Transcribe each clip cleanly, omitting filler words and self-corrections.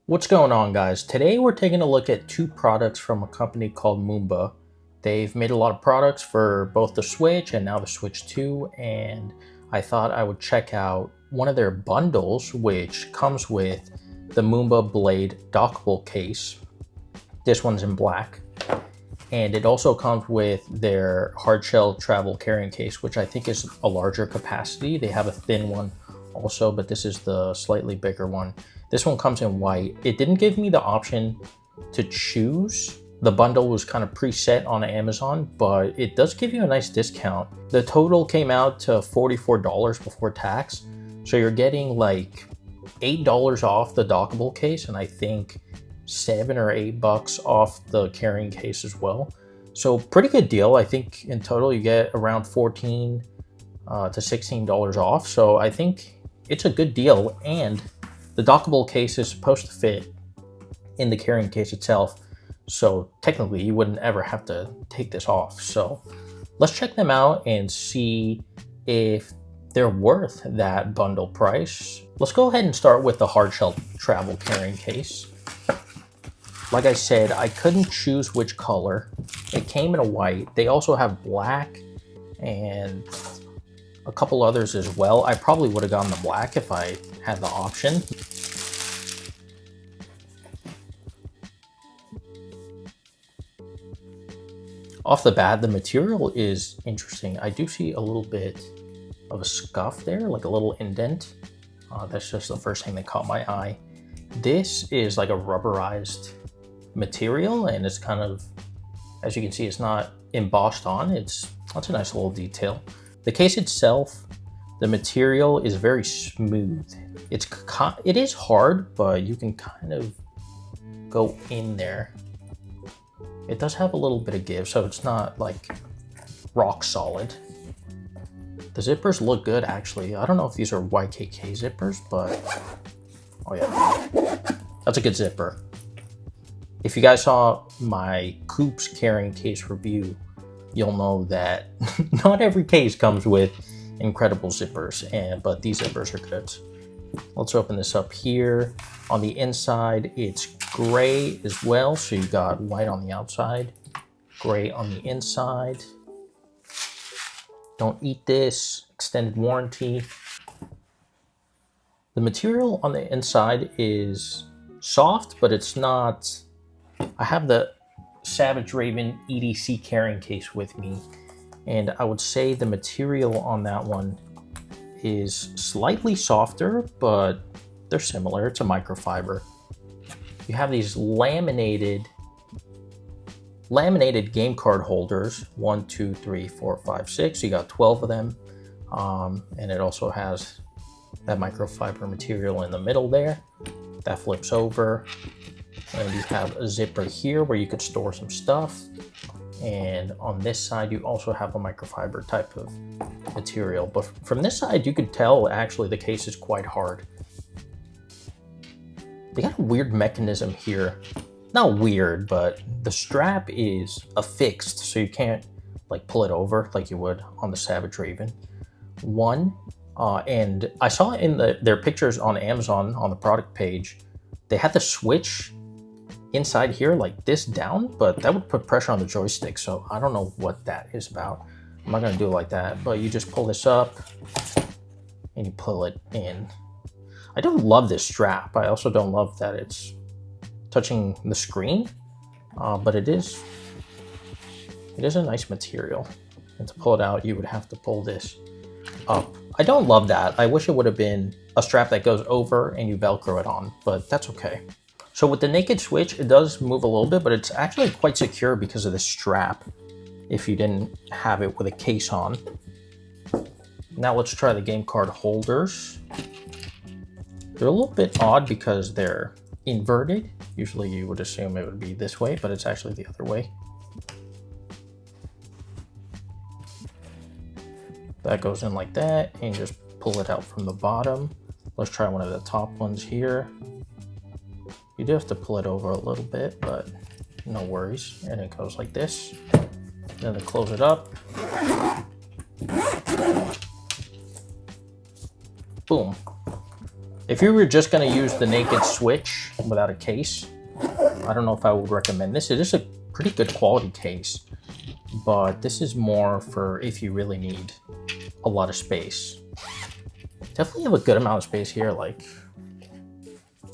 What's going on, guys? Today we're taking a look at two products from a company called Mumba. They've made a lot of products for both the Switch and now the Switch 2, and I thought I would check out one of their bundles, which comes with the Mumba Blade dockable case. This one's in black, and it also comes with their hardshell travel carrying case, which I think is a larger capacity. They have a thin one also, but this is the slightly bigger one. This one comes in white. It didn't give me the option to choose. The bundle was kind of preset on Amazon, but it does give you a nice discount. The total came out to $44 before tax. So you're getting like $8 off the dockable case, and I think $7 or $8 off the carrying case as well. So pretty good deal. I think in total you get around $14 to $16 off. So I think it's a good deal, and the dockable case is supposed to fit in the carrying case itself, so technically you wouldn't ever have to take this off. So let's check them out and see if they're worth that bundle price. Let's go ahead and start with the hardshell travel carrying case. Like I said, I couldn't choose which color. It came in a white. They also have black and a couple others as well. I probably would have gotten the black if I had the option. Off the bat, the material is interesting. I do see a little bit of a scuff there, like a little indent. That's just the first thing that caught my eye. This is like a rubberized material, and it's kind of, as you can see, it's not embossed on. That's a nice little detail. The case itself, the material is very smooth. It is hard, but you can kind of go in there. It does have a little bit of give, so it's not like rock solid. The zippers look good, actually. I don't know if these are YKK zippers, but oh yeah, that's a good zipper. If you guys saw my Coop's carrying case review, you'll know that not every case comes with incredible zippers, but these zippers are good. Let's open this up here. On the inside, it's gray as well, so you got white on the outside, gray on the inside. Don't eat this, extended warranty. The material on the inside is soft, but it's not. I have the Savage Raven EDC carrying case with me, and I would say the material on that one is slightly softer, but they're similar. It's a microfiber. You have these laminated game card holders, 1, 2, 3, 4, 5, 6. You got 12 of them, and it also has that microfiber material in the middle there that flips over. And you have a zipper here where you could store some stuff. And on this side, you also have a microfiber type of material. But from this side, you could tell actually the case is quite hard. They got a weird mechanism here. Not weird, but the strap is affixed, so you can't like pull it over like you would on the Savage Raven one. And I saw in their pictures on Amazon on the product page, they had the switch inside here like this down, but that would put pressure on the joystick, so I don't know what that is about. I'm not gonna do it like that, but you just pull this up and you pull it in. I don't love this strap. I also don't love that it's touching the screen, but it is a nice material. And to pull it out, you would have to pull this up. I don't love that. I wish it would have been a strap that goes over and you Velcro it on, but that's okay. So with the naked Switch, it does move a little bit, but it's actually quite secure because of the strap if you didn't have it with a case on. Now let's try the game card holders. They're a little bit odd because they're inverted. Usually you would assume it would be this way, but it's actually the other way. That goes in like that, and you just pull it out from the bottom. Let's try one of the top ones here. You do have to pull it over a little bit, but no worries. And it goes like this. Then to close it up. Boom. It If you were just going to use the naked Switch without a case, I don't know if I would recommend this. It is a pretty good quality case, but this is more for if you really need a lot of space. Definitely have a good amount of space here. Like,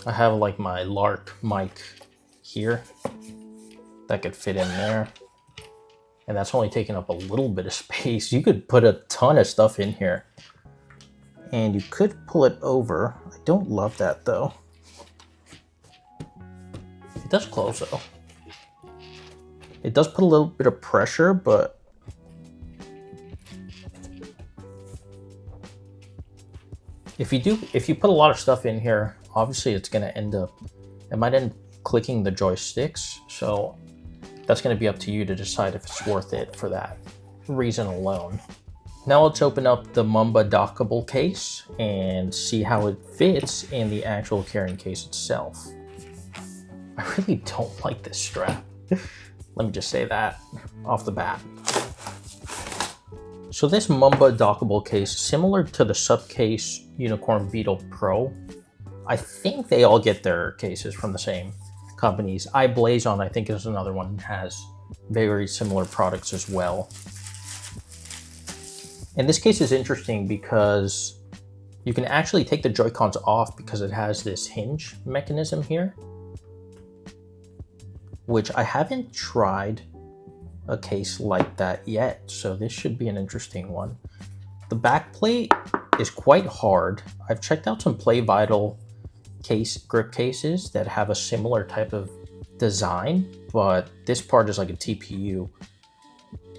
I have like my Lark mic here that could fit in there. And that's only taking up a little bit of space. You could put a ton of stuff in here. And you could pull it over. I don't love that though. It does close though. It does put a little bit of pressure, but if you put a lot of stuff in here, obviously it might end up clicking the joysticks. So that's going to be up to you to decide if it's worth it for that reason alone. Now let's open up the Mumba Dockable case and see how it fits in the actual carrying case itself. I really don't like this strap. Let me just say that off the bat. So this Mumba Dockable case, similar to the Subcase Unicorn Beetle Pro, I think they all get their cases from the same companies. iBlazon, I think, is another one that has very similar products as well. And this case is interesting because you can actually take the Joy-Cons off because it has this hinge mechanism here, which I haven't tried a case like that yet, so this should be an interesting one. The back plate is quite hard. I've checked out some Play Vital grip cases that have a similar type of design, but this part is like a TPU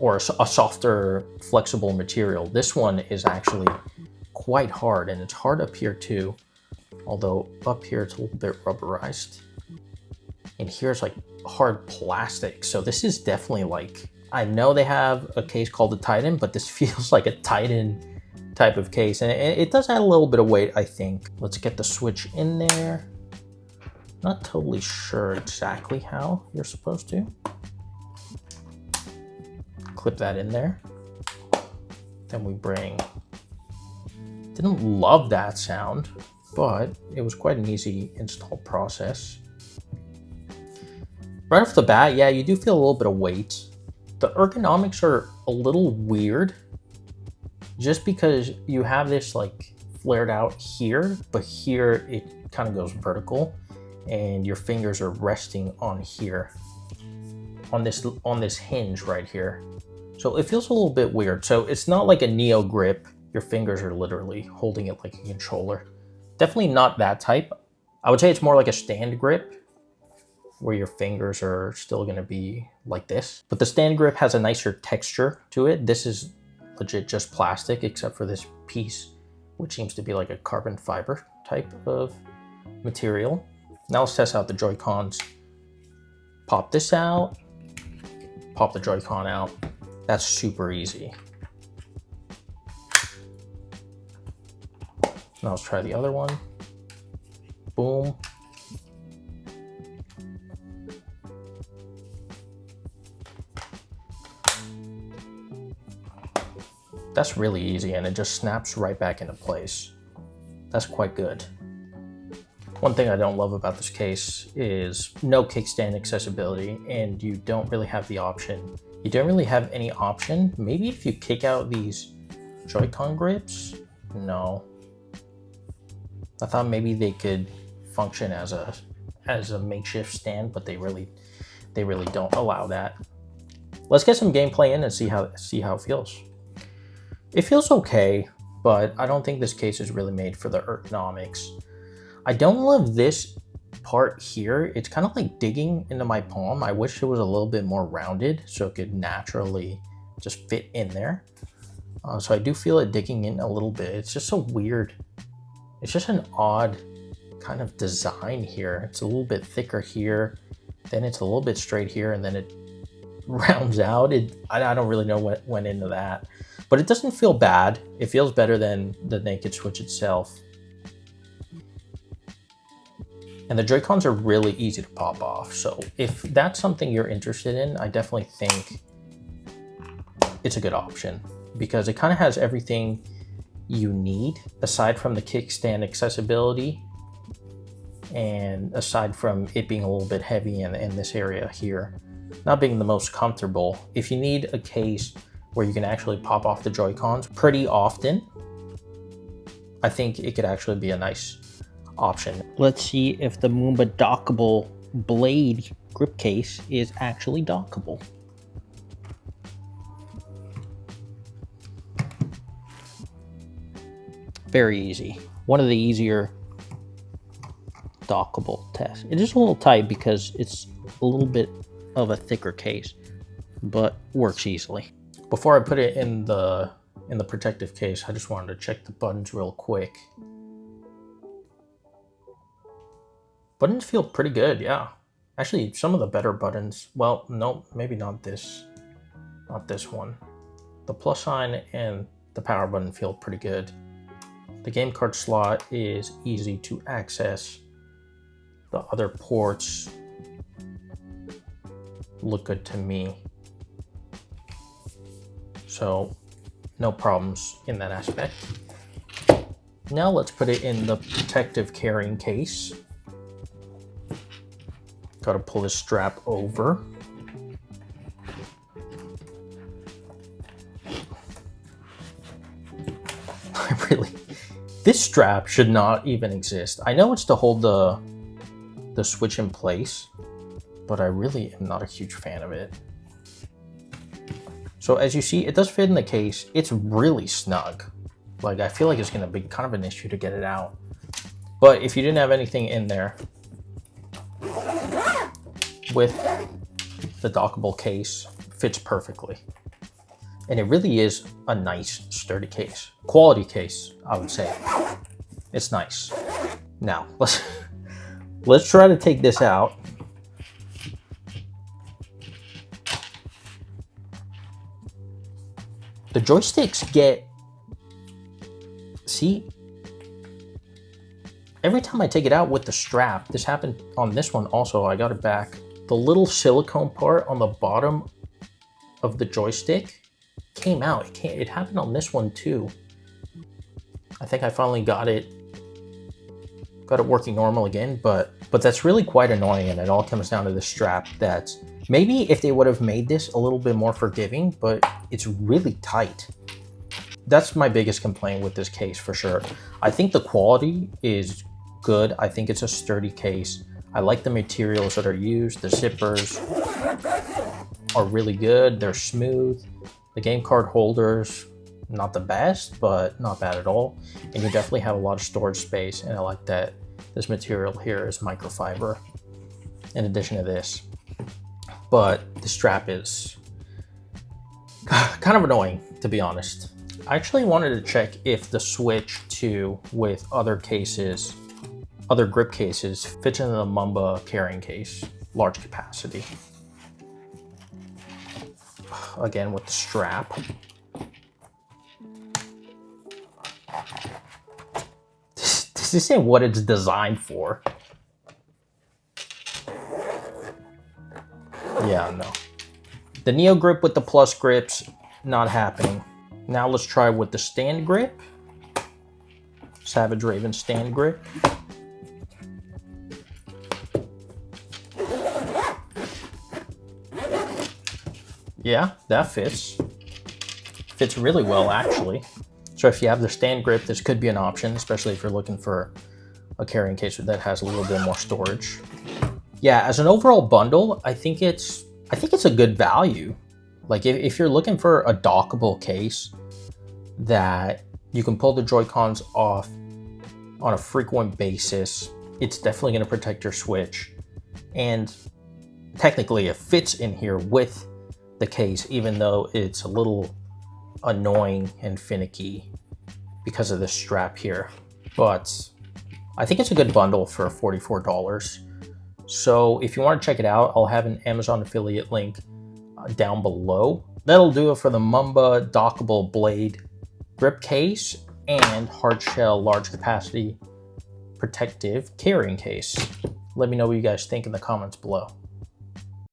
or a softer flexible material. This one is actually quite hard, and it's hard up here too, although up here it's a little bit rubberized, and here's like hard plastic. So this is definitely like, I know they have a case called the Titan, but this feels like a Titan type of case, and it does add a little bit of weight, I think. Let's get the Switch in there. Not totally sure exactly how you're supposed to. Clip that in there. Then we didn't love that sound, but it was quite an easy install process. Right off the bat, yeah, you do feel a little bit of weight. The ergonomics are a little weird, just because you have this like flared out here, but here it kind of goes vertical, and your fingers are resting on here, on this hinge right here. So it feels a little bit weird. So it's not like a Neo grip. Your fingers are literally holding it like a controller. Definitely not that type. I would say it's more like a stand grip, where your fingers are still going to be like this. But the stand grip has a nicer texture to it. This is legit just plastic, except for this piece, which seems to be like a carbon fiber type of material. Now let's test out the Joy-Cons. Pop this out, pop the Joy-Con out. That's super easy. Now let's try the other one. Boom. That's really easy, and it just snaps right back into place. That's quite good. One thing I don't love about this case is no kickstand accessibility, and you don't really have the option. You don't really have any option. Maybe if you kick out these Joy-Con grips? No. I thought maybe they could function as a makeshift stand, but they really don't allow that. Let's get some gameplay in and see how it feels. It feels okay, but I don't think this case is really made for the ergonomics. I don't love this part here. It's kind of like digging into my palm. I wish it was a little bit more rounded so it could naturally just fit in there. So I do feel it digging in a little bit. It's just so weird. It's just an odd kind of design here. It's a little bit thicker here, then it's a little bit straight here, and then it rounds out. I don't really know what went into that. But it doesn't feel bad. It feels better than the naked Switch itself. And the Joy-Cons are really easy to pop off. So if that's something you're interested in, I definitely think it's a good option, because it kind of has everything you need aside from the kickstand accessibility And aside from it being a little bit heavy in this area here, not being the most comfortable, if you need a case where you can actually pop off the Joy-Cons pretty often, I think it could actually be a nice option. Let's see if the Mumba Dockable blade grip case is actually dockable. Very easy. One of the easier dockable tests. It is a little tight because it's a little bit of a thicker case, but works easily. Before I put it in the protective case, I just wanted to check the buttons real quick. Buttons feel pretty good, yeah. Actually, some of the better buttons, well, no, maybe not this one. The plus sign and the power button feel pretty good. The game card slot is easy to access. The other ports look good to me. So no problems in that aspect. Now let's put it in the protective carrying case. Got to pull this strap over. This strap should not even exist. I know it's to hold the Switch in place, but I really am not a huge fan of it. So as you see, it does fit in the case. It's really snug. Like, I feel like it's gonna be kind of an issue to get it out. But if you didn't have anything in there, with the dockable case, fits perfectly. And it really is a nice, sturdy case. Quality case, I would say. It's nice. Now, let's try to take this out. The joysticks get... See? Every time I take it out with the strap, this happened on this one also, I got it back. The little silicone part on the bottom of the joystick came out. It happened on this one too. I think I finally got it working normal again, but that's really quite annoying, and it all comes down to the strap. That's maybe if they would have made this a little bit more forgiving, but it's really tight. That's my biggest complaint with this case for sure. I think the quality is good. I think it's a sturdy case. I like the materials that are used. The zippers are really good. They're smooth. The game card holders, not the best, but not bad at all. And you definitely have a lot of storage space, and I like that this material here is microfiber in addition to this. But the strap is kind of annoying, to be honest. I actually wanted to check if the Switch 2 with other cases, other grip cases, fits into the Mumba carrying case, large capacity. Again with the strap. This isn't what it's designed for. Yeah, no. The Neo grip with the plus grips, not happening. Now let's try with the stand grip. Savage Raven stand grip. Yeah, that fits. Fits really well, actually. So if you have the stand grip, this could be an option, especially if you're looking for a carrying case that has a little bit more storage. Yeah, as an overall bundle, I think it's a good value. Like if you're looking for a dockable case that you can pull the Joy-Cons off on a frequent basis, it's definitely going to protect your Switch. And technically it fits in here with the case, even though it's a little annoying and finicky because of the strap here. But I think it's a good bundle for $44. So if you want to check it out, I'll have an Amazon affiliate link down below. That'll do it for the Mumba Dockable Blade grip case and hardshell large capacity protective carrying case. Let me know what you guys think in the comments below.